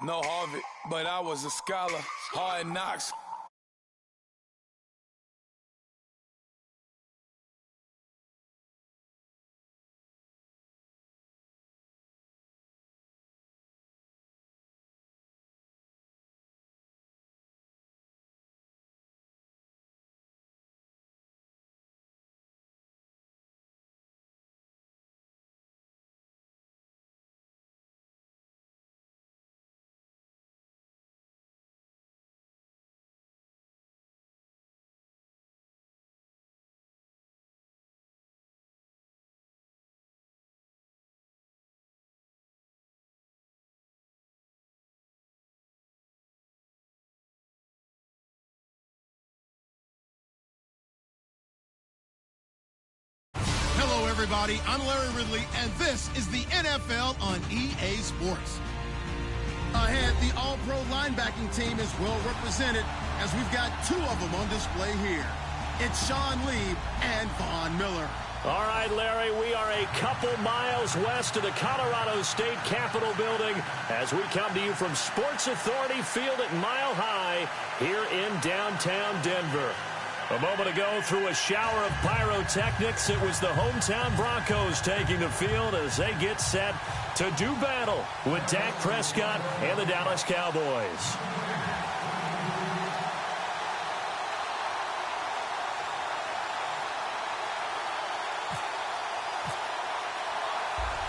No Harvard, but I was a scholar. Hard knocks. Hello, everybody. I'm Larry Ridley, and this is the NFL on EA Sports. Ahead, the All-Pro linebacking team is well represented, as we've got two of them on display here. It's Sean Lee and Von Miller. All right, Larry, we are a couple miles west of the Colorado State Capitol building as we come to you from Sports Authority Field at Mile High here in downtown Denver. A moment ago, through a shower of pyrotechnics, it was the hometown Broncos taking the field as they get set to do battle with Dak Prescott and the Dallas Cowboys.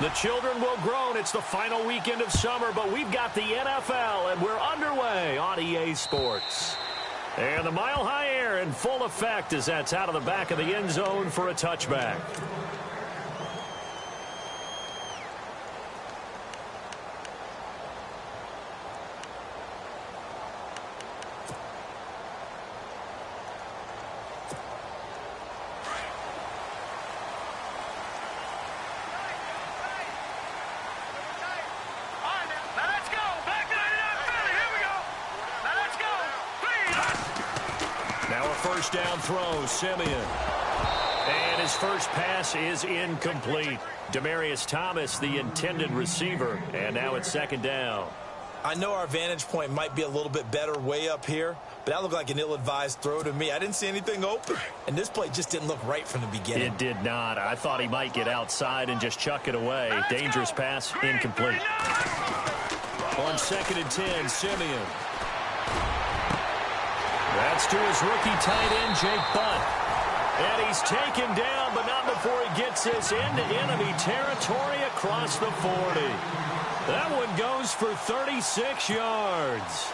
The children will groan. It's the final weekend of summer, but we've got the NFL, and we're underway on EA Sports. And the mile-high air in full effect as that's out of the back of the end zone for a touchback. First down throw, Simeon. And his first pass is incomplete. Demaryius Thomas, the intended receiver. And now it's second down. I know our vantage point might be a little bit better way up here, but that looked like an ill-advised throw to me. I didn't see anything open, and this play just didn't look right from the beginning. It did not. I thought he might get outside and just chuck it away. Dangerous pass, incomplete. On 2nd and 10, Simeon. That's to his rookie tight end, Jake Butt. And he's taken down, but not before he gets this into enemy territory across the 40. That one goes for 36 yards.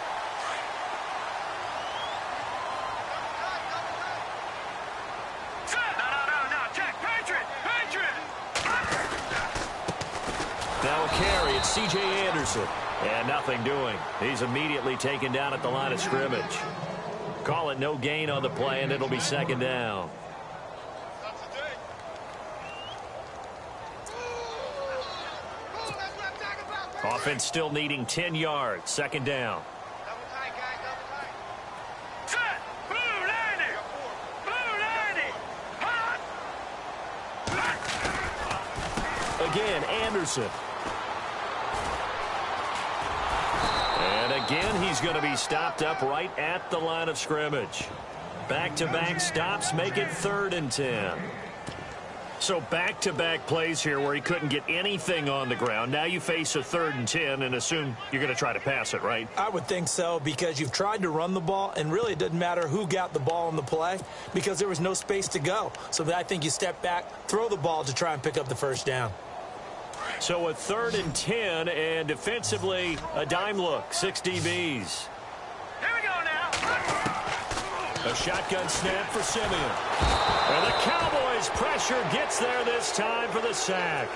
No, check, Patriot! Now a carry, it's C.J. Anderson. And nothing doing. He's immediately taken down at the line of scrimmage. Call it no gain on the play, and it'll be second down. Offense still needing 10 yards. Second down. Again, Anderson. Again, he's going to be stopped up right at the line of scrimmage. Back-to-back stops make it 3rd and 10. So back-to-back plays here where he couldn't get anything on the ground. Now you face a 3rd and 10 and assume you're going to try to pass it, right? I would think so, because you've tried to run the ball, and really it doesn't matter who got the ball on the play because there was no space to go. So I think you step back, throw the ball to try and pick up the first down. So a 3rd and 10, and defensively, a dime look, 6 DBs. Here we go now. A shotgun snap for Simeon. And the Cowboys' pressure gets there this time for the sack.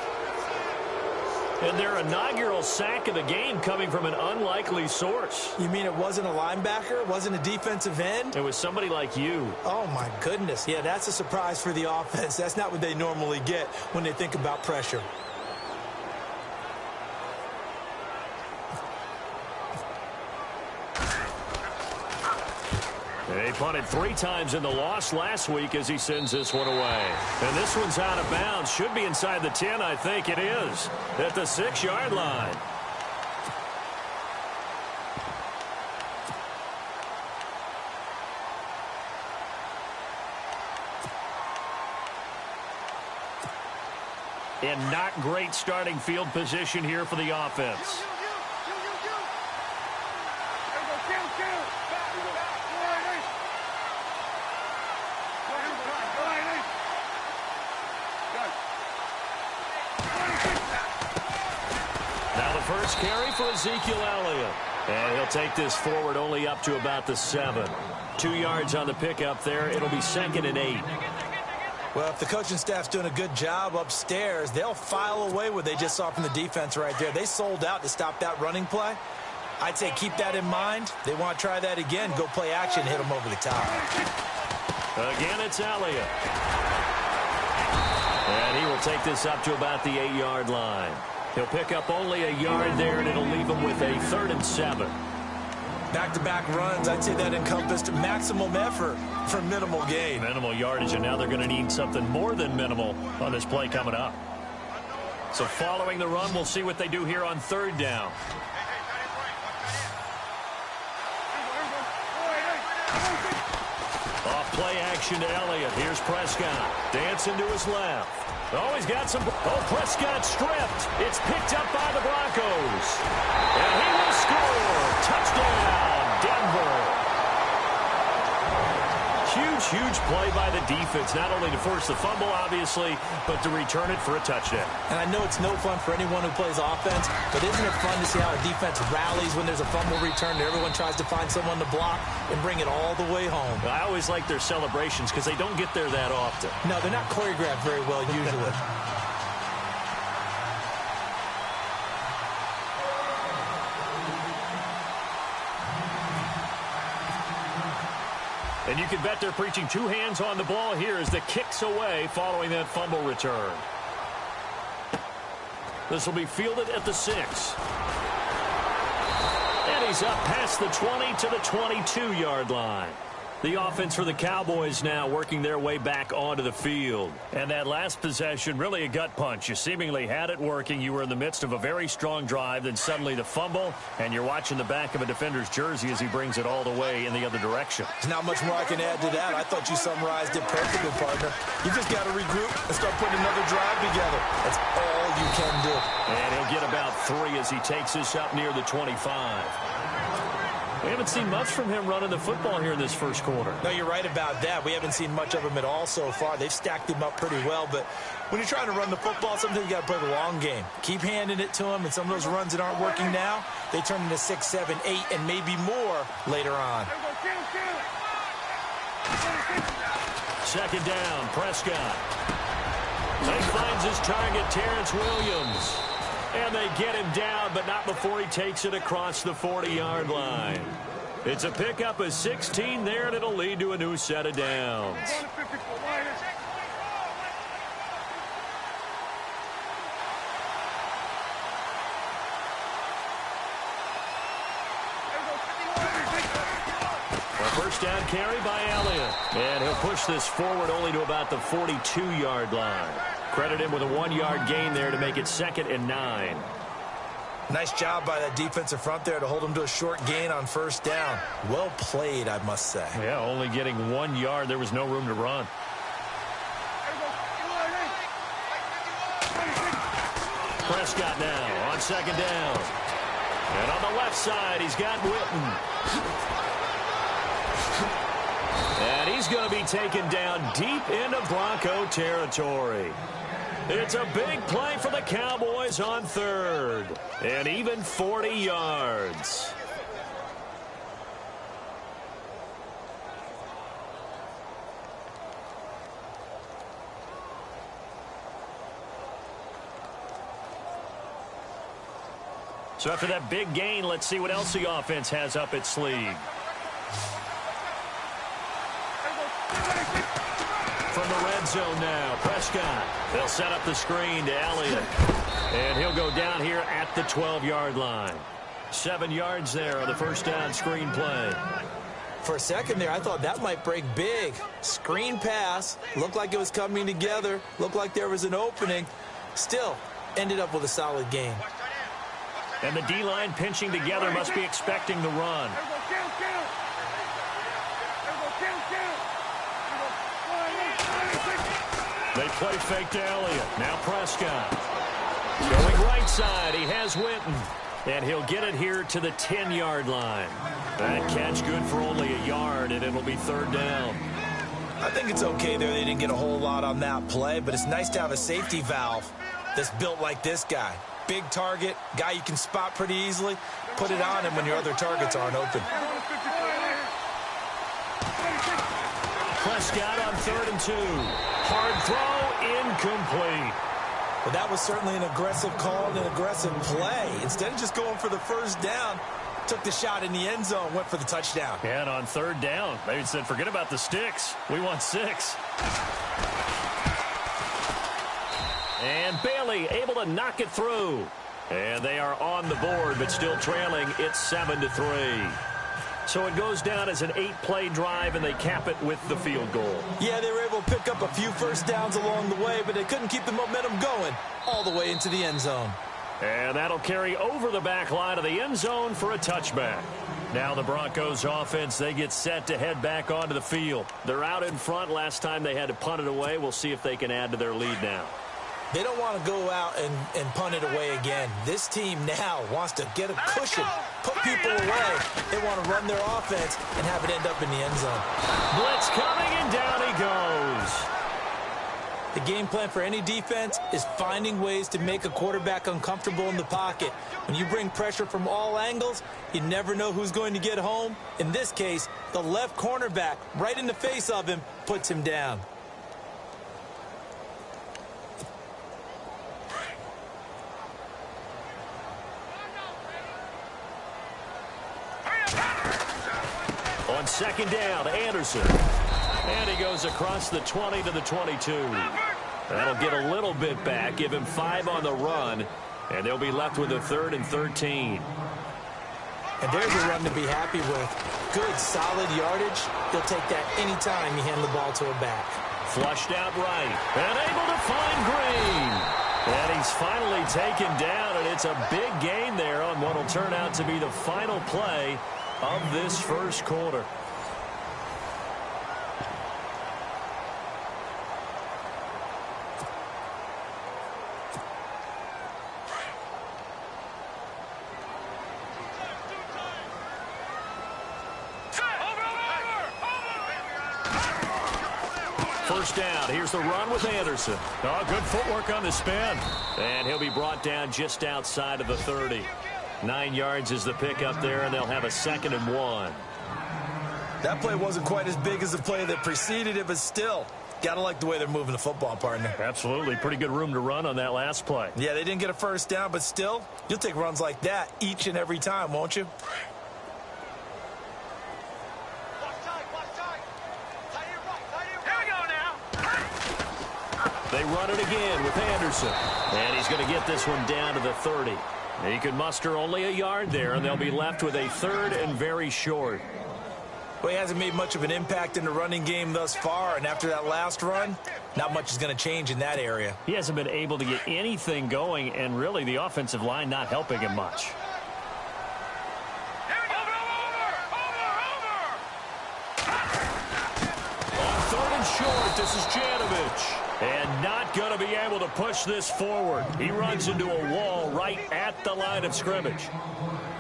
And their inaugural sack of the game coming from an unlikely source. You mean it wasn't a linebacker? It wasn't a defensive end? It was somebody like you. Oh, my goodness. Yeah, that's a surprise for the offense. That's not what they normally get when they think about pressure. They punted 3 times in the loss last week as he sends this one away. And this one's out of bounds. Should be inside the 10, I think it is. At the 6-yard line. In not great starting field position here for the offense. Now the first carry for Ezekiel Elliott. And he'll take this forward only up to about the 7. 2 yards on the pickup there. It'll be 2nd and 8. Well, if the coaching staff's doing a good job upstairs, they'll file away what they just saw from the defense right there. They sold out to stop that running play. I'd say keep that in mind. They want to try that again. Go play action, hit them over the top. Again, it's Elliott. And he will take this up to about the 8-yard line. He'll pick up only a yard there, and it'll leave him with a 3rd and 7. Back-to-back runs, I'd say that encompassed maximum effort for minimal gain. Minimal yardage, and now they're going to need something more than minimal on this play coming up. So following the run, we'll see what they do here on 3rd down. Off play action to Elliott. Here's Prescott. Dancing to his left. Oh, he's got some... Oh, Prescott stripped. It's picked up by the Broncos. And he will score. Touchdown, Denver. Huge play by the defense, not only to force the fumble, obviously, but to return it for a touchdown. And I know it's no fun for anyone who plays offense, but isn't it fun to see how a defense rallies when there's a fumble return and everyone tries to find someone to block and bring it all the way home? I always like their celebrations because they don't get there that often. No, they're not choreographed very well usually. And you can bet they're preaching 2 hands on the ball here as the kick's away following that fumble return. This will be fielded at the 6. And he's up past the 20 to the 22-yard line. The offense for the Cowboys now working their way back onto the field. And that last possession, really a gut punch. You seemingly had it working. You were in the midst of a very strong drive. Then suddenly the fumble, and you're watching the back of a defender's jersey as he brings it all the way in the other direction. There's not much more I can add to that. I thought you summarized it perfectly, partner. You just got to regroup and start putting another drive together. That's all you can do. And he'll get about 3 as he takes this up near the 25. We haven't seen much from him running the football here in this first quarter. No, you're right about that. We haven't seen much of him at all so far. They've stacked him up pretty well, but when you're trying to run the football, sometimes you got to play the long game. Keep handing it to him, and some of those runs that aren't working now, they turn into 6, 7, 8, and maybe more later on. 2nd down, Prescott. He finds his target, Terrence Williams. And they get him down, but not before he takes it across the 40-yard line. It's a pickup of 16 there, and it'll lead to a new set of downs. A first down carry by Elliott. And he'll push this forward only to about the 42-yard line. Credit him with a 1-yard gain there to make it 2nd and 9. Nice job by that defensive front there to hold him to a short gain on 1st down. Well played, I must say. Yeah, only getting 1 yard. There was no room to run. Prescott now on 2nd down. And on the left side, he's got Witten. And he's going to be taken down deep into Bronco territory. It's a big play for the Cowboys on 3rd. And even 40 yards. So after that big gain, let's see what else the offense has up its sleeve. From the red zone now, Prescott. They'll set up the screen to Elliott. And he'll go down here at the 12-yard line. 7 yards there on the first down screen play. For a second there, I thought that might break big. Screen pass. Looked like it was coming together. Looked like there was an opening. Still, ended up with a solid gain. And the D-line pinching together must be expecting the run. They play fake to Elliott. Now Prescott. Going right side. He has Witten. And he'll get it here to the 10-yard line. That catch good for only a yard, and it'll be third down. I think it's okay there. They didn't get a whole lot on that play, but it's nice to have a safety valve that's built like this guy. Big target, guy you can spot pretty easily. Put it on him when your other targets aren't open. Prescott on 3rd and 2. Hard throw, incomplete. Well, that was certainly an aggressive call and an aggressive play. Instead of just going for the first down, took the shot in the end zone, went for the touchdown. And on 3rd down, they said, forget about the sticks. We want 6. And Bailey able to knock it through. And they are on the board, but still trailing. It's 7-3. So it goes down as an 8-play drive, and they cap it with the field goal. Yeah, they were able to pick up a few first downs along the way, but they couldn't keep the momentum going all the way into the end zone. And that'll carry over the back line of the end zone for a touchback. Now the Broncos offense, they get set to head back onto the field. They're out in front. Last time they had to punt it away. We'll see if they can add to their lead now. They don't want to go out and punt it away again. This team now wants to get a cushion, put people away. They want to run their offense and have it end up in the end zone. Blitz coming, and down he goes. The game plan for any defense is finding ways to make a quarterback uncomfortable in the pocket. When you bring pressure from all angles, you never know who's going to get home. In this case, the left cornerback, right in the face of him, puts him down. On 2nd down, Anderson. And he goes across the 20 to the 22. That'll get a little bit back, give him 5 on the run, and they'll be left with a 3rd and 13. And there's a run to be happy with. Good, solid yardage. He'll take that anytime you hand the ball to a back. Flushed out right, and able to find Green. And he's finally taken down, and it's a big gain there on what will turn out to be the final play of this first quarter. First down. Here's the run with Anderson. Oh, good footwork on the spin. And he'll be brought down just outside of the 30. 9 yards is the pickup there, and they'll have a 2nd and 1. That play wasn't quite as big as the play that preceded it, but still, got to like the way they're moving the football, partner. Absolutely. Pretty good room to run on that last play. Yeah, they didn't get a first down, but still, you'll take runs like that each and every time, won't you? They run it again with Anderson. And he's going to get this one down to the 30. He could muster only a yard there, and they'll be left with a 3rd and very short. Well, he hasn't made much of an impact in the running game thus far, and after that last run, not much is going to change in that area. He hasn't been able to get anything going, and really the offensive line not helping him much. On 3rd and short, this is Janovich. And not going to be able to push this forward. He runs into a wall right at the line of scrimmage.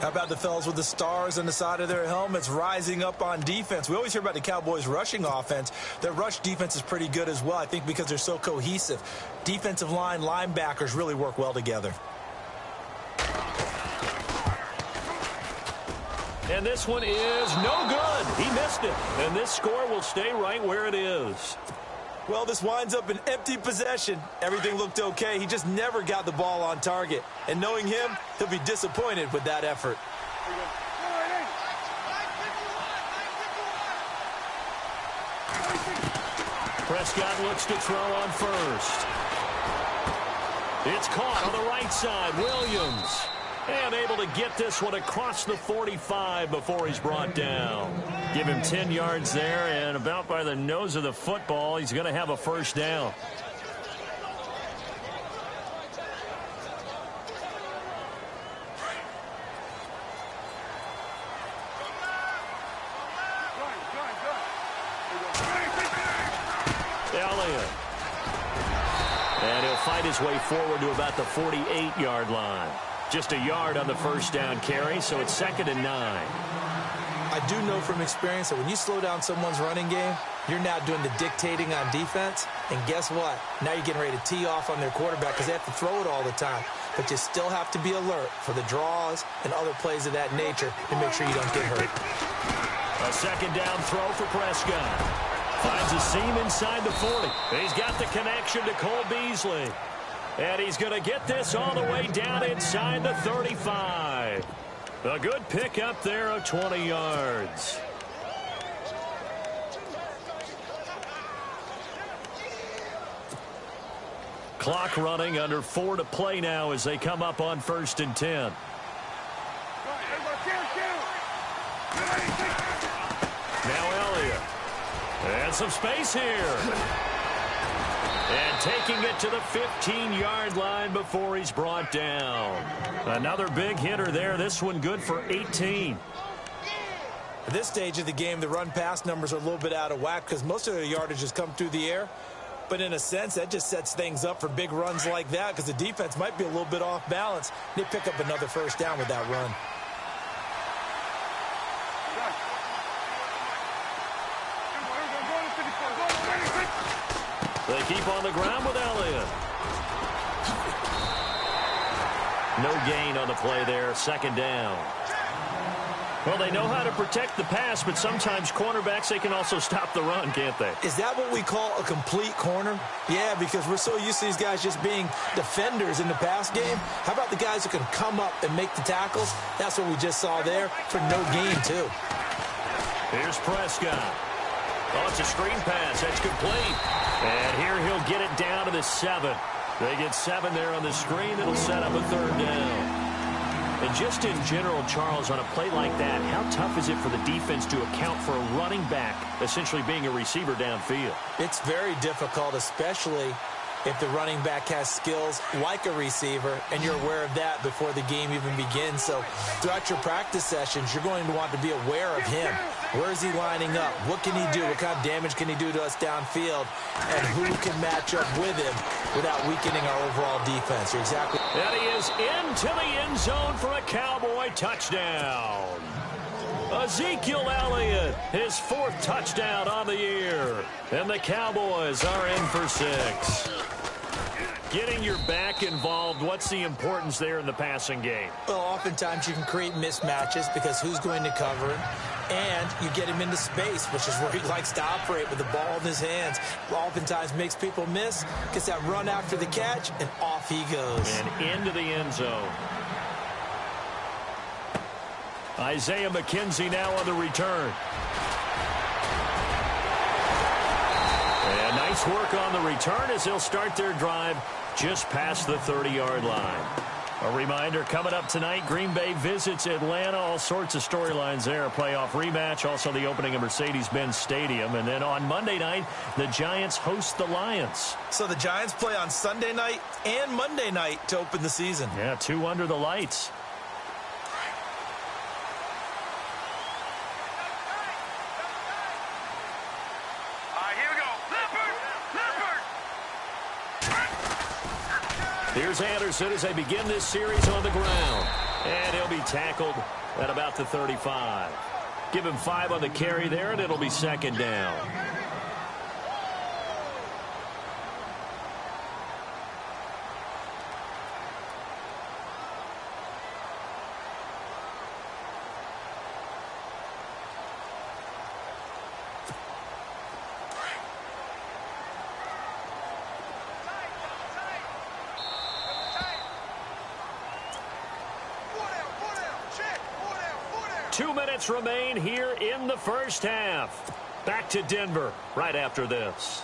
How about the fellas with the stars on the side of their helmets rising up on defense? We always hear about the Cowboys' rushing offense. Their rush defense is pretty good as well, I think, because they're so cohesive. Defensive line, linebackers really work well together. And this one is no good. He missed it. And this score will stay right where it is. Well, this winds up an empty possession. Everything looked okay. He just never got the ball on target. And knowing him, he'll be disappointed with that effort. Prescott looks to throw on first. It's caught on the right side. Williams. And able to get this one across the 45 before he's brought down. Give him 10 yards there, and about by the nose of the football, he's going to have a first down. Elliott. fight his way forward to about the 48-yard line. Just a yard on the first down carry, so it's 2nd and 9. I do know from experience that when you slow down someone's running game, you're now doing the dictating on defense. And guess what? Now you're getting ready to tee off on their quarterback because they have to throw it all the time. But you still have to be alert for the draws and other plays of that nature to make sure you don't get hurt. A 2nd down throw for Prescott. Finds a seam inside the 40. He's got the connection to Cole Beasley. And he's going to get this all the way down inside the 35. A good pickup there of 20 yards. Clock running, under 4 to play now as they come up on 1st and 10. Now Elliott. And some space here. And taking it to the 15-yard line before he's brought down. Another big hitter there. This one good for 18. At this stage of the game, the run-pass numbers are a little bit out of whack because most of their yardage has come through the air. But in a sense, that just sets things up for big runs like that because the defense might be a little bit off balance. They pick up another first down with that run. They keep on the ground with Elliott. No gain on the play there. 2nd down. Well, they know how to protect the pass, but sometimes cornerbacks, they can also stop the run, can't they? Is that what we call a complete corner? Yeah, because we're so used to these guys just being defenders in the pass game. How about the guys who can come up and make the tackles? That's what we just saw there for no gain, too. Here's Prescott. Oh, it's a screen pass. That's complete. And here he'll get it down to the 7. They get 7 there on the screen. It'll set up a 3rd down. And just in general, Charles, on a play like that, how tough is it for the defense to account for a running back essentially being a receiver downfield? It's very difficult, especially if the running back has skills like a receiver, and you're aware of that before the game even begins. So throughout your practice sessions, you're going to want to be aware of him. Where is he lining up? What can he do? What kind of damage can he do to us downfield? And who can match up with him without weakening our overall defense? You're exactly. And he is into the end zone for a Cowboy touchdown. Ezekiel Elliott, his 4th touchdown on the year. And the Cowboys are in for 6. Getting your back involved, what's the importance there in the passing game? Well, oftentimes you can create mismatches because who's going to cover him? And you get him into space, which is where he likes to operate with the ball in his hands. Oftentimes makes people miss, gets that run after the catch, and off he goes. And into the end zone. Isaiah McKenzie now on the return. And nice work on the return as they'll start their drive just past the 30-yard line. A reminder, coming up tonight, Green Bay visits Atlanta. All sorts of storylines there. A playoff rematch, also the opening of Mercedes-Benz Stadium. And then on Monday night, the Giants host the Lions. So the Giants play on Sunday night and Monday night to open the season. Yeah, 2 under the lights. Here's Anderson as they begin this series on the ground. And he'll be tackled at about the 35. Give him 5 on the carry there, and it'll be 2nd down. Remain here in the first half. Back to Denver right after this.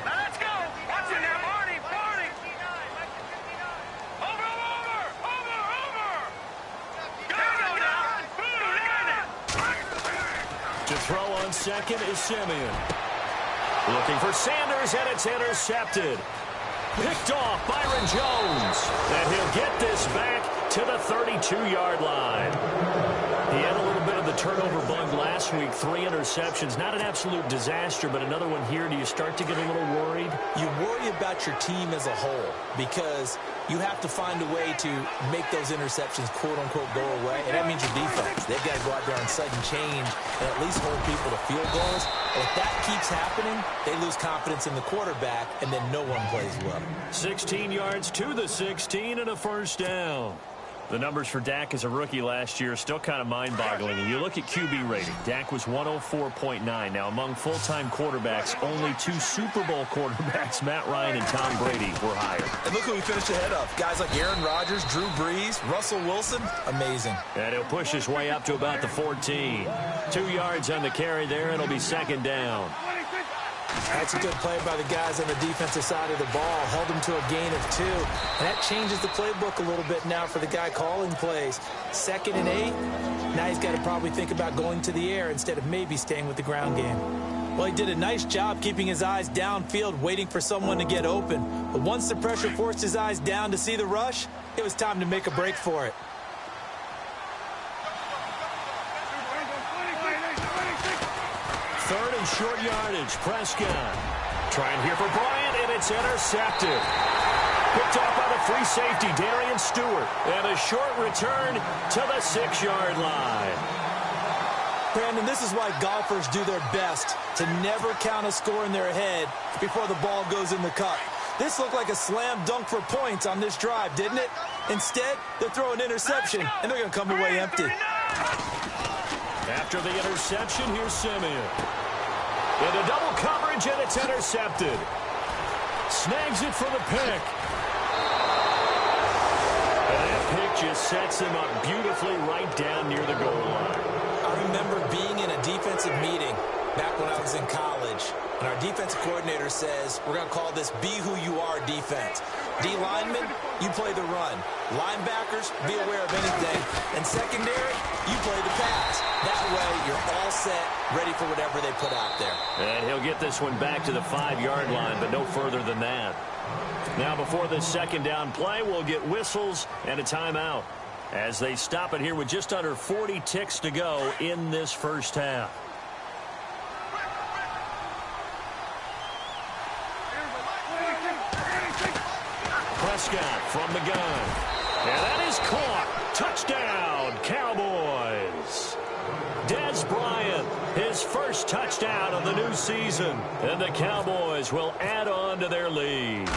Let's go. Watch it now, Marty. Over. Go now. To throw on 2nd is Simeon. Looking for Sanders, and it's intercepted. Picked off Byron Jones. And he'll get this back to the 32-yard line. He had a little bit of the turnover bug last week, 3 interceptions. Not an absolute disaster, but another one here. Do you start to get a little worried? You worry about your team as a whole because you have to find a way to make those interceptions, quote-unquote, go away, and that means your defense. They've got to go out there and sudden change and at least hold people to field goals. And if that keeps happening, they lose confidence in the quarterback, and then no one plays well. 16 yards to the 16 and a first down. The numbers for Dak as a rookie last year are still kind of mind-boggling. And you look at QB rating. Dak was 104.9. Now, among full-time quarterbacks, only 2 Super Bowl quarterbacks, Matt Ryan and Tom Brady, were higher. And look who we finished ahead of. Guys like Aaron Rodgers, Drew Brees, Russell Wilson. Amazing. And he'll push his way up to about the 14. 2 yards on the carry there. It'll be second down. That's a good play by the guys on the defensive side of the ball. Held him to a gain of 2. And that changes the playbook a little bit now for the guy calling plays. 2nd and 8. Now he's got to probably think about going to the air instead of maybe staying with the ground game. Well, he did a nice job keeping his eyes downfield, waiting for someone to get open. But once the pressure forced his eyes down to see the rush, it was time to make a break for it. Third and short yardage. Prescott trying here for Bryant, and it's intercepted. Picked off by the free safety, Darian Stewart. And a short return to the 6-yard line. Brandon, this is why golfers do their best to never count a score in their head before the ball goes in the cup. This looked like a slam dunk for points on this drive, didn't it? Instead, they're throwing interception, and they're going to come away empty. After the interception, here's Simeon. Into double coverage, and it's intercepted. Snags it for the pick. And that pick just sets him up beautifully right down near the goal line. I remember being in a defensive meeting back when I was in college, and our defensive coordinator says, we're going to call this Be Who You Are defense. D linemen, you play the run. Linebackers, be aware of anything. And secondary, you play the pass. That way, you're all set, ready for whatever they put out there. And he'll get this one back to the 5-yard line, but no further than that. Now, before this second down play, we'll get whistles and a timeout as they stop it here with just under 40 ticks to go in this first half. Prescott from the gun. And that is caught. Touchdown, Cowboys. Dez Bryant, his first touchdown of the new season. And the Cowboys will add on to their lead.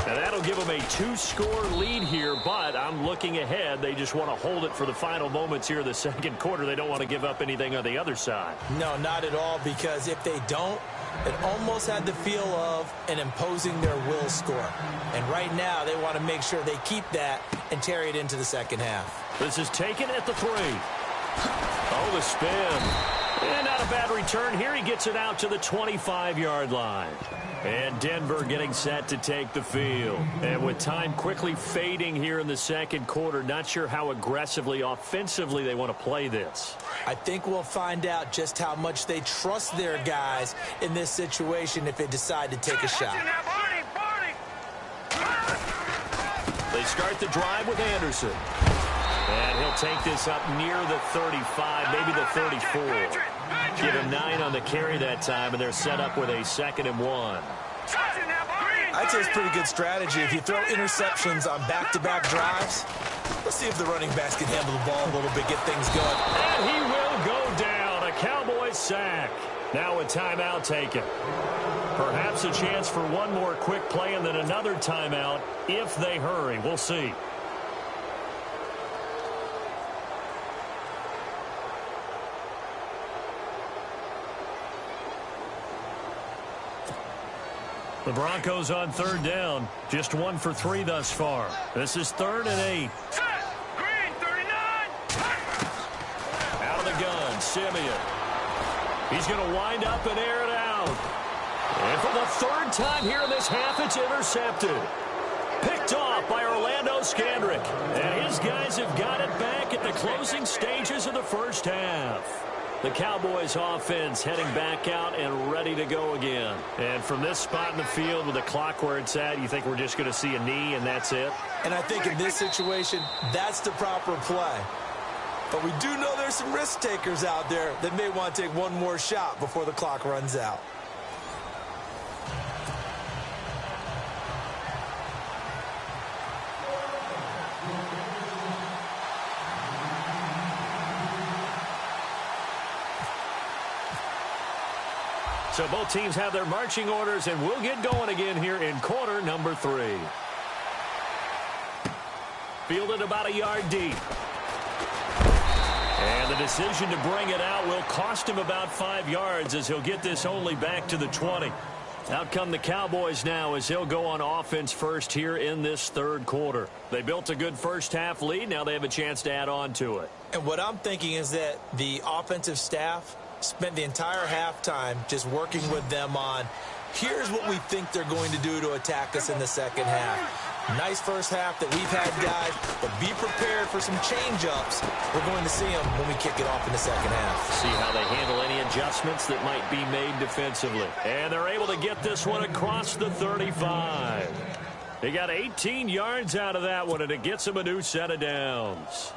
And that'll give them a 2-score lead here, but I'm looking ahead. They just want to hold it for the final moments here of the second quarter. They don't want to give up anything on the other side. No, not at all, because if they don't, it almost had the feel of an imposing their will score. And right now, they want to make sure they keep that and carry it into the second half. This is taken at the 3. Oh, the spin. And not a bad return here. He gets it out to the 25-yard line. And Denver getting set to take the field. And with time quickly fading here in the second quarter, not sure how aggressively, offensively they want to play this. I think we'll find out just how much they trust their guys in this situation if they decide to take a shot. They start the drive with Anderson. And he'll take this up near the 35, maybe the 34. Give him 9 on the carry that time, and they're set up with a 2nd and 1. I'd say it's pretty good strategy. If you throw interceptions on back-to-back drives, let's see if the running backs can handle the ball a little bit, get things going. And he will go down. A Cowboys sack. Now a timeout taken. Perhaps a chance for one more quick play and then another timeout if they hurry. We'll see. The Broncos on 3rd down. Just 1 for 3 thus far. This is 3rd and 8. Green, 39. Out of the gun, Simeon. He's going to wind up and air it out. And for the 3rd time here in this half, it's intercepted. Picked off by Orlando Scandrick. And his guys have got it back at the closing stages of the first half. The Cowboys offense heading back out and ready to go again. And from this spot in the field with the clock where it's at, you think we're just going to see a knee and that's it? And I think in this situation, that's the proper play. But we do know there's some risk takers out there that may want to take one more shot before the clock runs out. So both teams have their marching orders, and we'll get going again here in quarter number 3. Fielded about a yard deep. And the decision to bring it out will cost him about 5 yards as he'll get this only back to the 20. Out come the Cowboys now as he'll go on offense first here in this third quarter. They built a good first half lead. Now they have a chance to add on to it. And what I'm thinking is that the offensive staff spent the entire halftime just working with them on, here's what we think they're going to do to attack us in the second half. Nice first half that we've had, guys, but be prepared for some change-ups. We're going to see them when we kick it off in the second half. See how they handle any adjustments that might be made defensively. And they're able to get this one across the 35. They got 18 yards out of that one, and it gets them a new set of downs.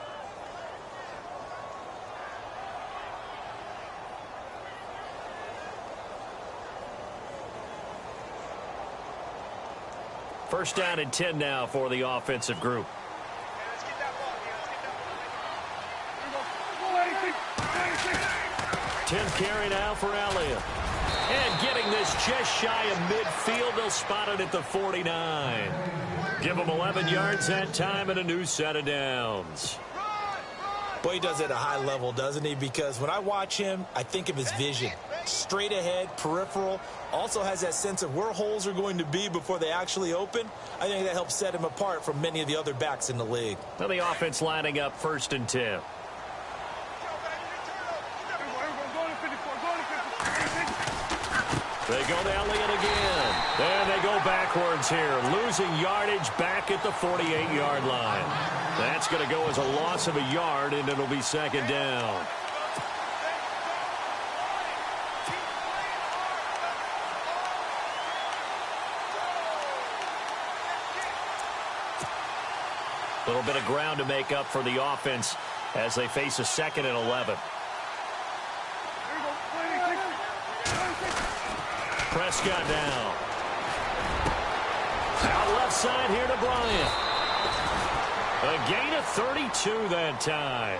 First down and 10 now for the offensive group. 10th carry now for Elliott. And getting this just shy of midfield. They'll spot it at the 49. Give them 11 yards that time and a new set of downs. Boy, he does it at a high level, doesn't he? Because when I watch him, I think of his vision. Straight ahead, peripheral. Also has that sense of where holes are going to be before they actually open. I think that helps set him apart from many of the other backs in the league. Now the offense lining up first and 10. They go to Elliott again. And they go backwards here. Losing yardage back at the 48-yard line. That's going to go as a loss of a yard, and it'll be second down. A little bit of ground to make up for the offense as they face a second and 11. Prescott down. Out left side here to Bryant. A gain of 32 that time.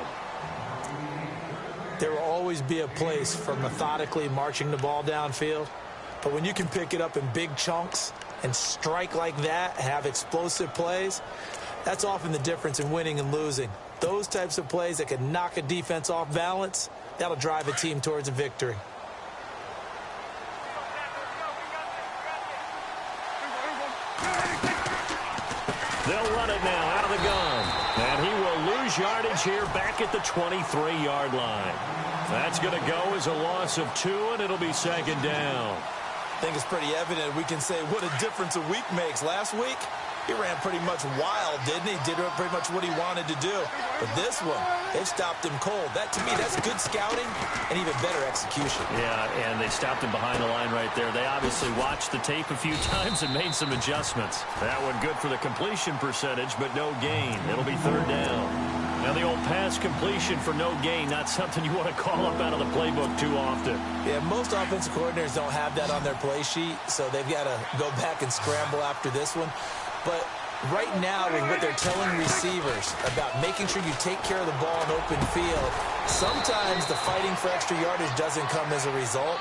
There will always be a place for methodically marching the ball downfield. But when you can pick it up in big chunks and strike like that, have explosive plays, that's often the difference in winning and losing. Those types of plays that can knock a defense off balance, that'll drive a team towards a victory. They'll run it now out of the gun. And he will lose yardage here back at the 23-yard line. That's going to go as a loss of 2, and it'll be second down. I think it's pretty evident we can say what a difference a week makes. Last week, he ran pretty much wild, didn't he? Did pretty much what he wanted to do. But this one, they've stopped him cold. That, to me, that's good scouting and even better execution. Yeah, and they stopped him behind the line right there. They obviously watched the tape a few times and made some adjustments. That one good for the completion percentage, but no gain. It'll be third down. Now, the old pass completion for no gain, not something you want to call up out of the playbook too often. Yeah, most offensive coordinators don't have that on their play sheet, so they've got to go back and scramble after this one. But right now, with what they're telling receivers about making sure you take care of the ball in open field, sometimes the fighting for extra yardage doesn't come as a result.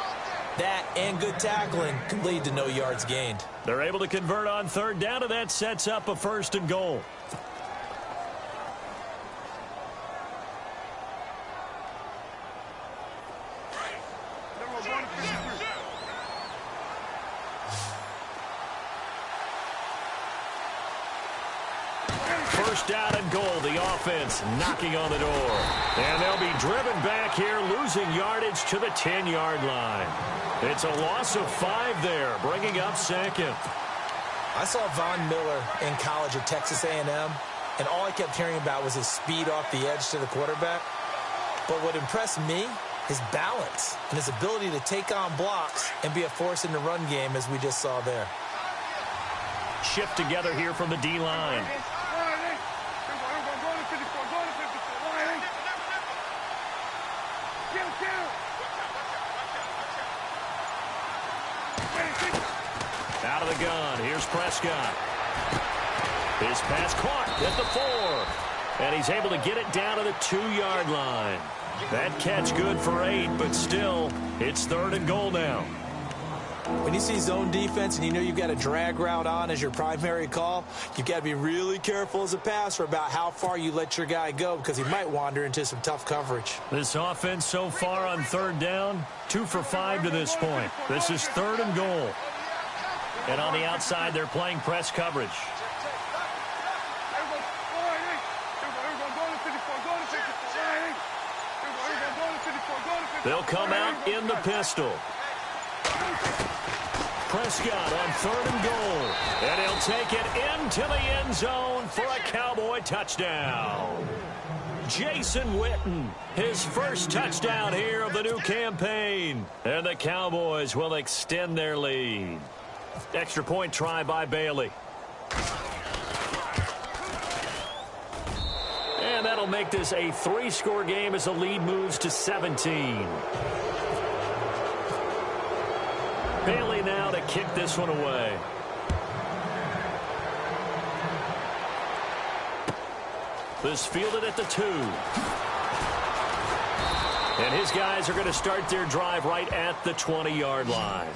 That and good tackling can lead to no yards gained. They're able to convert on third down, and that sets up a first and goal. First down and goal, the offense knocking on the door. And they'll be driven back here, losing yardage to the 10-yard line. It's a loss of 5 there, bringing up second. I saw Von Miller in college at Texas A&M, and all I kept hearing about was his speed off the edge to the quarterback. But what impressed me, his balance and his ability to take on blocks and be a force in the run game, as we just saw there. Shift together here from the D-line. of the gun, here's Prescott. His pass caught at the 4. And he's able to get it down to the 2-yard line. That catch good for 8, but still, it's 3rd and goal now. When you see zone defense and you know you've got a drag route on as your primary call, you've got to be really careful as a passer about how far you let your guy go because he might wander into some tough coverage. This offense so far on 3rd down, 2 for 5 to this point. This is 3rd and goal. And on the outside, they're playing press coverage. They'll come out in the pistol. Prescott on 3rd and goal. And he'll take it into the end zone for a Cowboy touchdown. Jason Witten, his first touchdown here of the new campaign. And the Cowboys will extend their lead. Extra point try by Bailey. And that'll make this a 3-score game as the lead moves to 17. Bailey now to kick this one away. This fielded at the 2. And his guys are going to start their drive right at the 20-yard line.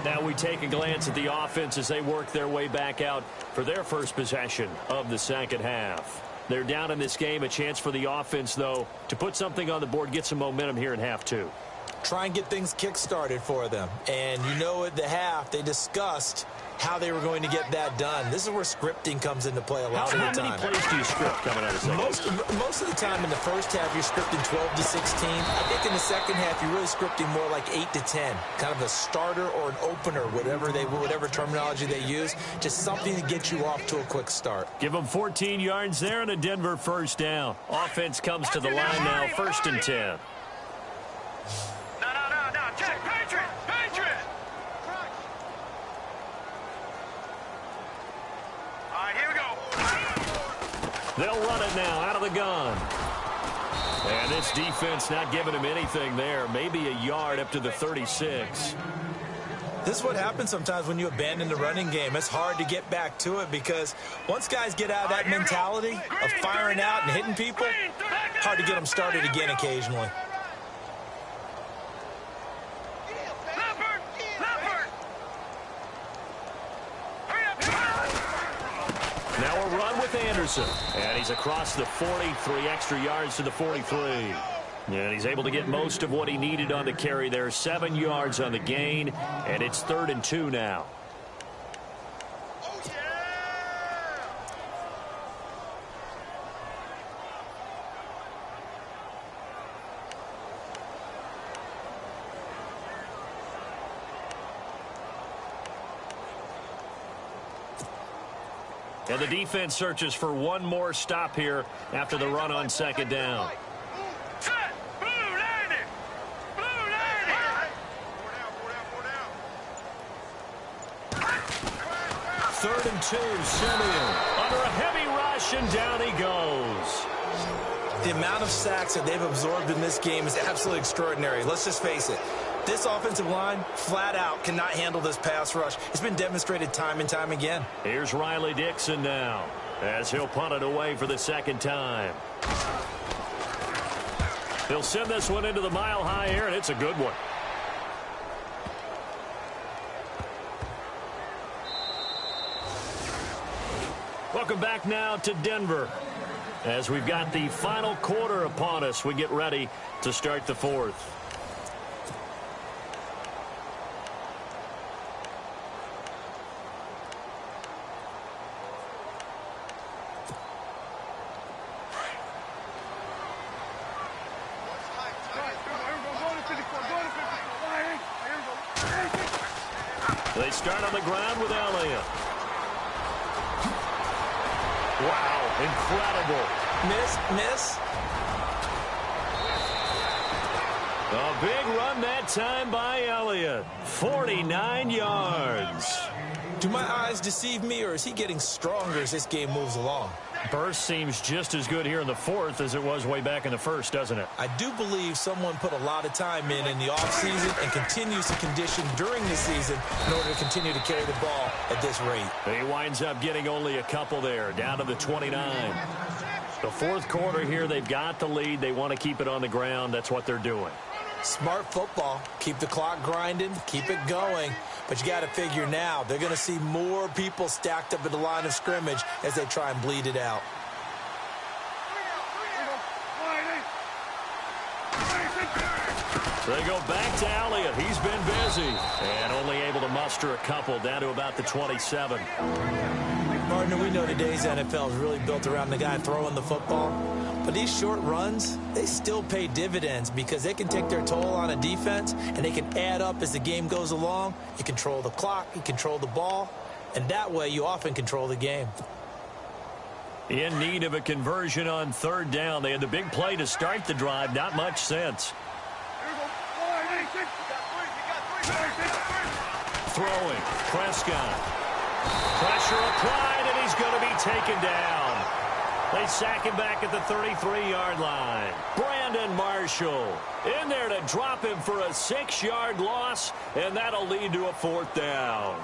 Now we take a glance at the offense as they work their way back out for their first possession of the second half. They're down in this game. A chance for the offense, though, to put something on the board, get some momentum here in half 2. Try and get things kick-started for them. And you know at the half, they discussed how they were going to get that done. This is where scripting comes into play a lot of the time. How many plays do you script coming out of second? Most of the time in the first half, you're scripting 12 to 16. I think in the second half, you're really scripting more like 8 to 10. Kind of a starter or an opener, whatever terminology they use. Just something to get you off to a quick start. Give them 14 yards there and a Denver first down. Offense comes to the line now, 1st and 10. Check, Patriot! All right, here we go. They'll run it now out of the gun. And this defense not giving him anything there. Maybe a yard up to the 36. This is what happens sometimes when you abandon the running game. It's hard to get back to it because once guys get out of that mentality of firing out and hitting people, hard to get them started again occasionally. Now a run with Anderson. And he's across the 43, extra yards to the 43. And he's able to get most of what he needed on the carry there. 7 yards on the gain, and it's 3rd and 2 now. And the defense searches for one more stop here after the run on 2nd down. Third and 2, Simeon under a heavy rush, and down he goes. The amount of sacks that they've absorbed in this game is absolutely extraordinary. Let's just face it. This offensive line, flat out, cannot handle this pass rush. It's been demonstrated time and time again. Here's Riley Dixon now as he'll punt it away for the 2nd time. He'll send this one into the mile-high air, and it's a good one. Welcome back now to Denver. As we've got the final quarter upon us, we get ready to start the 4th. They start on the ground with Elliott. Wow, incredible. Miss. A big run that time by Elliott. 49 yards. Do my eyes deceive me, or is he getting stronger as this game moves along? Burst seems just as good here in the fourth as it was way back in the first, doesn't it? I do believe someone put a lot of time in the offseason and continues to condition during the season in order to continue to carry the ball at this rate. He winds up getting only a couple there, down to the 29. The fourth quarter here, they've got the lead. They want to keep it on the ground. That's what they're doing. Smart football. Keep the clock grinding. Keep it going. But you got to figure now, they're going to see more people stacked up at the line of scrimmage as they try and bleed it out. They go back to Elliott. He's been busy and only able to muster a couple down to about the 27. Partner, we know today's NFL is really built around the guy throwing the football. But these short runs, they still pay dividends because they can take their toll on a defense and they can add up as the game goes along. You control the clock, you control the ball, and that way you often control the game. In need of a conversion on third down. They had the big play to start the drive. Not much sense. Throwing. Prescott. Pressure applied, and he's going to be taken down. They sack him back at the 33-yard line. Brandon Marshall in there to drop him for a 6-yard loss, and that'll lead to a fourth down.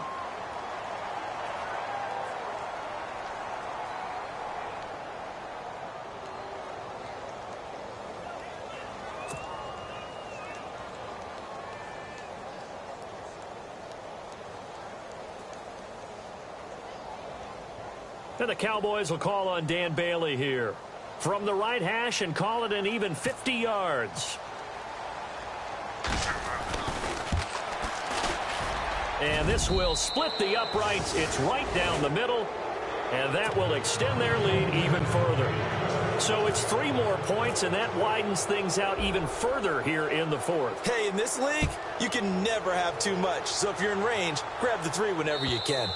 And the Cowboys will call on Dan Bailey here from the right hash and call it an even 50 yards. And this will split the uprights. It's right down the middle, and that will extend their lead even further. So it's 3 more points, and that widens things out even further here in the fourth. Hey, in this league, you can never have too much. So if you're in range, grab the 3 whenever you can.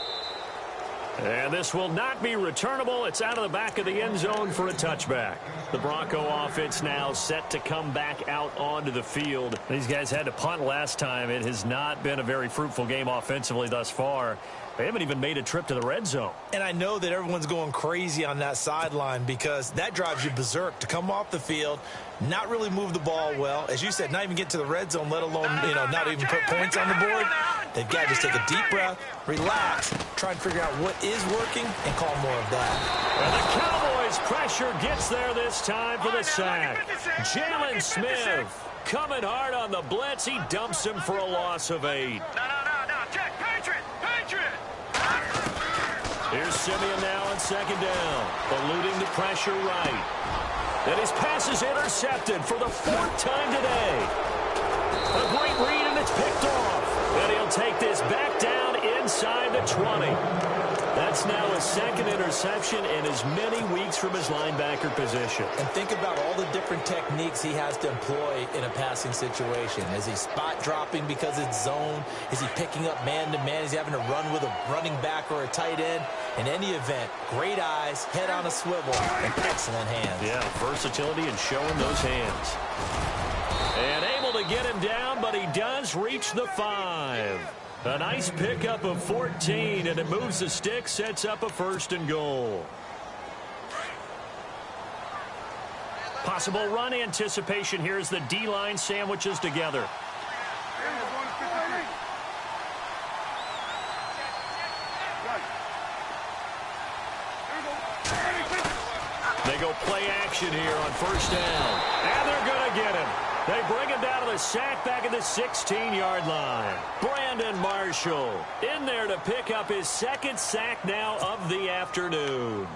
And this will not be returnable. It's out of the back of the end zone for a touchback. The Bronco offense now set to come back out onto the field. These guys had to punt last time. It has not been a very fruitful game offensively thus far. They haven't even made a trip to the red zone. And I know that everyone's going crazy on that sideline because that drives you berserk to come off the field, not really move the ball well. As you said, not even get to the red zone, let alone, not even put points on the board. They've got to just take a deep breath, relax, try and figure out what is working, and call more of that. And the Cowboys' pressure gets there this time for the sack. Jalen Smith coming hard on the blitz. He dumps him for a loss of 8. No. Check. Patriot. Here's Simeon now on second down. Eluding the pressure right. And his pass is intercepted for the 4th time today. A great read, and it's picked off. And he'll take this back down inside the 20. That's now a 2nd interception in as many weeks from his linebacker position. And think about all the different techniques he has to employ in a passing situation. Is he spot dropping because it's zone? Is he picking up man-to-man? Is he having to run with a running back or a tight end? In any event, great eyes, head on a swivel, and excellent hands. Yeah, versatility and showing those hands. And able to get him down, but he does reach the 5. A nice pickup of 14, and it moves the stick, sets up a 1st and goal. Possible run anticipation here as the D-line sandwiches together. They go play action here on 1st down, and they're going to get him. They bring him down to the sack back at the 16-yard line. Brandon Marshall in there to pick up his 2nd sack now of the afternoon.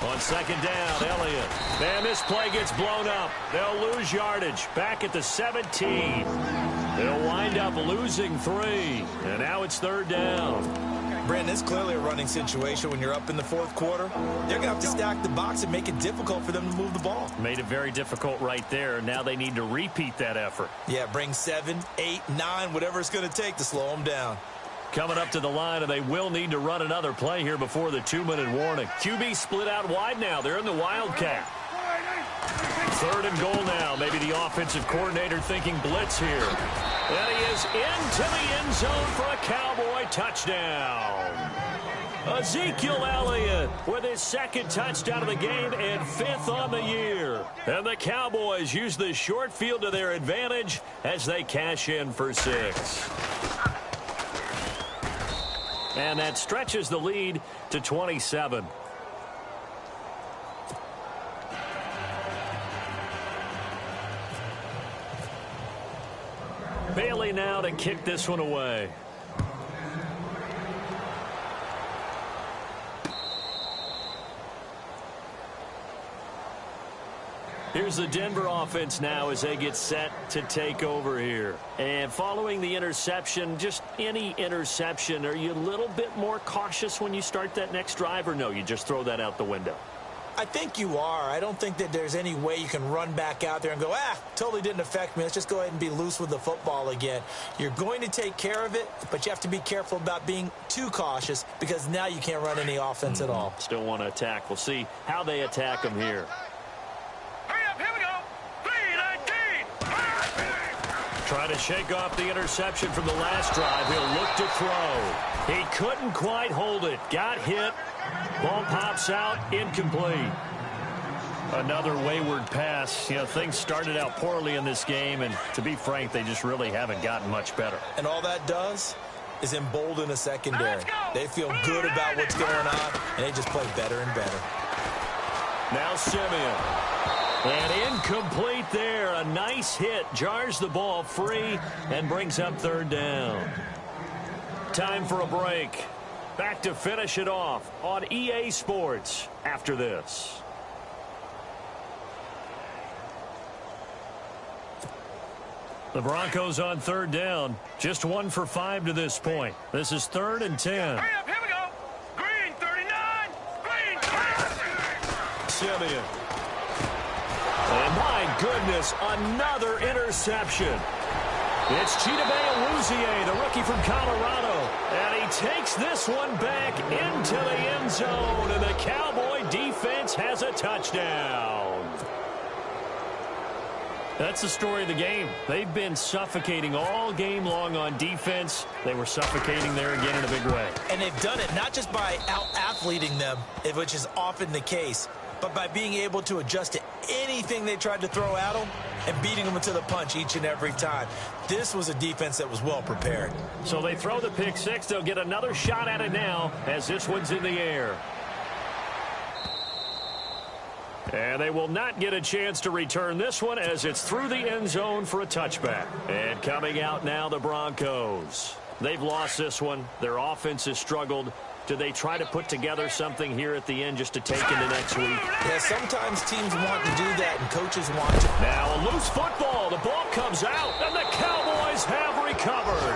On 2nd down, Elliott. And this play gets blown up. They'll lose yardage back at the 17. They'll wind up losing 3. And now it's 3rd down. Brandon, it's clearly a running situation when you're up in the 4th quarter. They're going to have to stack the box and make it difficult for them to move the ball. Made it very difficult right there. Now they need to repeat that effort. Yeah, bring 7, 8, 9, whatever it's going to take to slow them down. Coming up to the line, and they will need to run another play here before the 2-minute warning. QB split out wide now. They're in the Wildcat. Third and goal now. Maybe the offensive coordinator thinking blitz here. And he is into the end zone for a Cowboy touchdown. Ezekiel Elliott with his second touchdown of the game and 5th on the year. And the Cowboys use the short field to their advantage as they cash in for 6. And that stretches the lead to 27. Bailey now to kick this one away. Here's the Denver offense now as they get set to take over here. And following the interception, just any interception, are you a little bit more cautious when you start that next drive, or no, you just throw that out the window? I think you are. I don't think that there's any way you can run back out there and go, totally didn't affect me. Let's just go ahead and be loose with the football again. You're going to take care of it, but you have to be careful about being too cautious because now you can't run any offense at all. Still want to attack. We'll see how they attack them here. Trying to shake off the interception from the last drive. He'll look to throw. He couldn't quite hold it. Got hit. Ball pops out. Incomplete. Another wayward pass. You know, things started out poorly in this game, and to be frank, they just really haven't gotten much better. And all that does is embolden a secondary. They feel good about what's going on, and they just play better and better. Now Simeon. And incomplete there. A nice hit. Jars the ball free and brings up 3rd down. Time for a break. Back to finish it off on EA Sports after this. The Broncos on 3rd down. Just 1 for 5 to this point. This is 3rd and 10. Hurry up, here we go. Green 39. Green 39. Simeon. And my goodness, another interception. It's Chidobe Awuzie, the rookie from Colorado. And he takes this one back into the end zone. And the Cowboy defense has a touchdown. That's the story of the game. They've been suffocating all game long on defense. They were suffocating there again in a big way. And they've done it not just by out-athleting them, which is often the case, but by being able to adjust to anything they tried to throw at them and beating them to the punch each and every time. This was a defense that was well prepared. So they throw the pick 6. They'll get another shot at it now as this one's in the air. And they will not get a chance to return this one as it's through the end zone for a touchback. And coming out now, the Broncos. They've lost this one. Their offense has struggled. Do they try to put together something here at the end just to take into next week? Yeah, sometimes teams want to do that and coaches want to. Now a loose football. The ball comes out, and the Cowboys have recovered.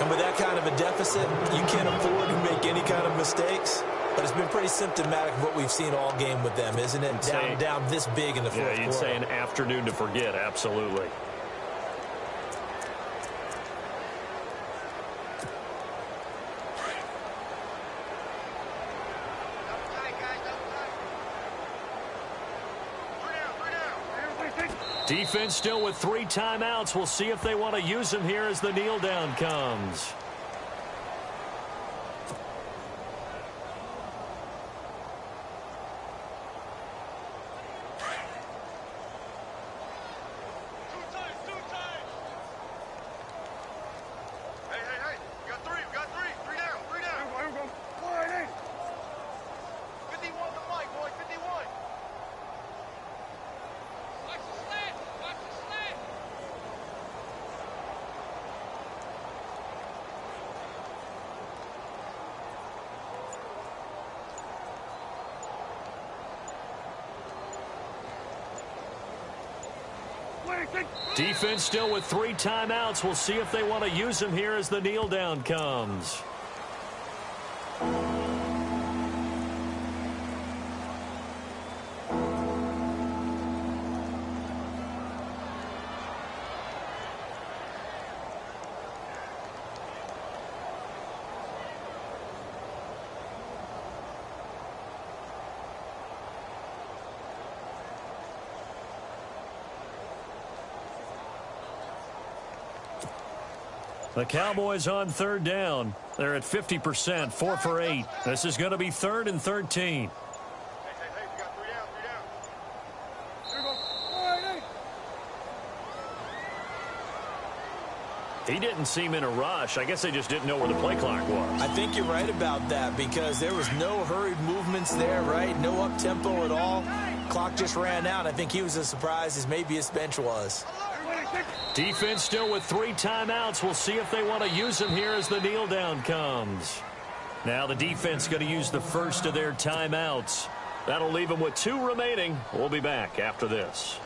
And with that kind of a deficit, you can't afford to make any kind of mistakes. But it's been pretty symptomatic of what we've seen all game with them, isn't it? Down this big in the fourth quarter. Yeah, you'd say an afternoon to forget, absolutely. Defense still with 3 timeouts. We'll see if they want to use them here as the kneel down comes. Defense still with 3 timeouts. We'll see if they want to use them here as the kneel down comes. The Cowboys on third down. They're at 50%, 4 for 8. This is going to be 3rd and 13. He didn't seem in a rush. I guess they just didn't know where the play clock was. I think you're right about that because there was no hurried movements there, right? No up-tempo at all. Clock just ran out. I think he was as surprised as maybe his bench was. Defense still with 3 timeouts. We'll see if they want to use them here as the kneel down comes. Now the defense going to use the first of their timeouts. That'll leave them with 2 remaining. We'll be back after this.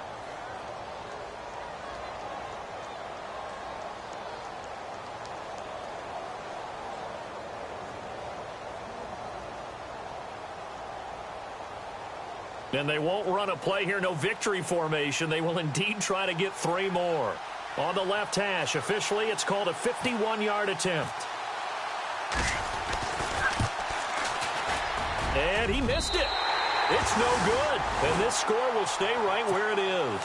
And they won't run a play here, no victory formation. They will indeed try to get 3 more. On the left hash, officially, it's called a 51-yard attempt. And he missed it. It's no good. And this score will stay right where it is.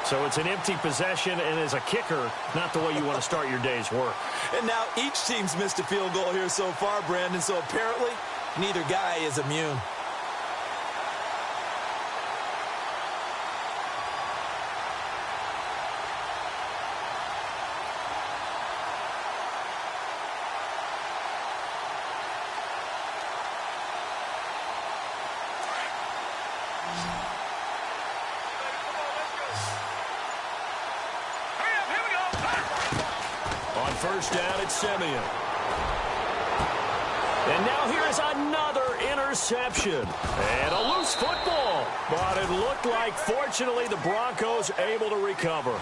So it's an empty possession, and as a kicker, not the way you want to start your day's work. And now each team's missed a field goal here so far, Brandon, so apparently neither guy is immune. First down at Simeon. And now here is another interception. And a loose football. But it looked like, fortunately, the Broncos able to recover.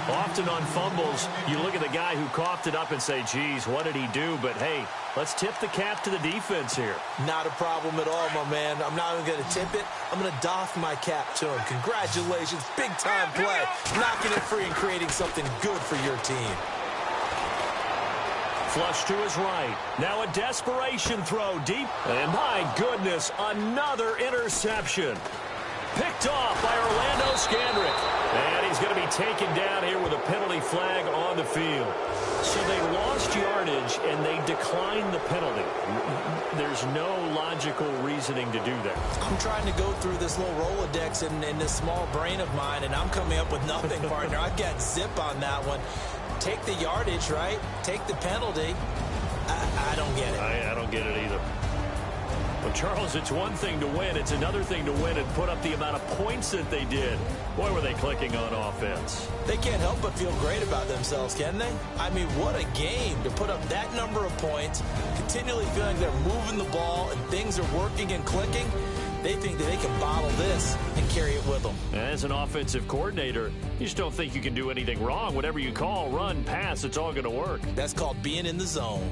Often on fumbles, you look at the guy who coughed it up and say, geez, what did he do? But, hey, let's tip the cap to the defense here. Not a problem at all, my man. I'm not even going to tip it. I'm going to doff my cap to him. Congratulations. Big-time play. Knocking it free and creating something good for your team. Flush to his right. Now a desperation throw deep. And my goodness, another interception. Picked off by Orlando Scandrick. And he's going to be taken down here with a penalty flag on the field. So they lost yardage and they declined the penalty. There's no logical reasoning to do that. I'm trying to go through this little Rolodex in this small brain of mine, and I'm coming up with nothing, partner. I've got zip on that one. Take the yardage, right? Take the penalty. I don't get it. I don't get it either. Well, Charles, it's one thing to win. It's another thing to win and put up the amount of points that they did. Boy, were they clicking on offense. They can't help but feel great about themselves, can they? I mean, what a game to put up that number of points, continually feeling they're moving the ball and things are working and clicking. They think that they can bottle this and carry it with them. As an offensive coordinator, you just don't think you can do anything wrong. Whatever you call, run, pass, it's all going to work. That's called being in the zone.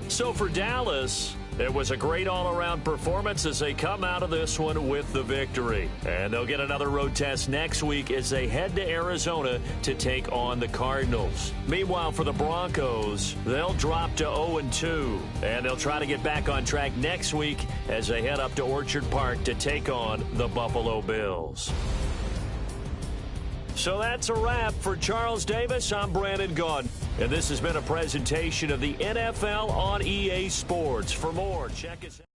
So for Dallas, it was a great all-around performance as they come out of this one with the victory. And they'll get another road test next week as they head to Arizona to take on the Cardinals. Meanwhile, for the Broncos, they'll drop to 0-2. And they'll try to get back on track next week as they head up to Orchard Park to take on the Buffalo Bills. So that's a wrap for Charles Davis. I'm Brandon Gaudin. And this has been a presentation of the NFL on EA Sports. For more, check us out.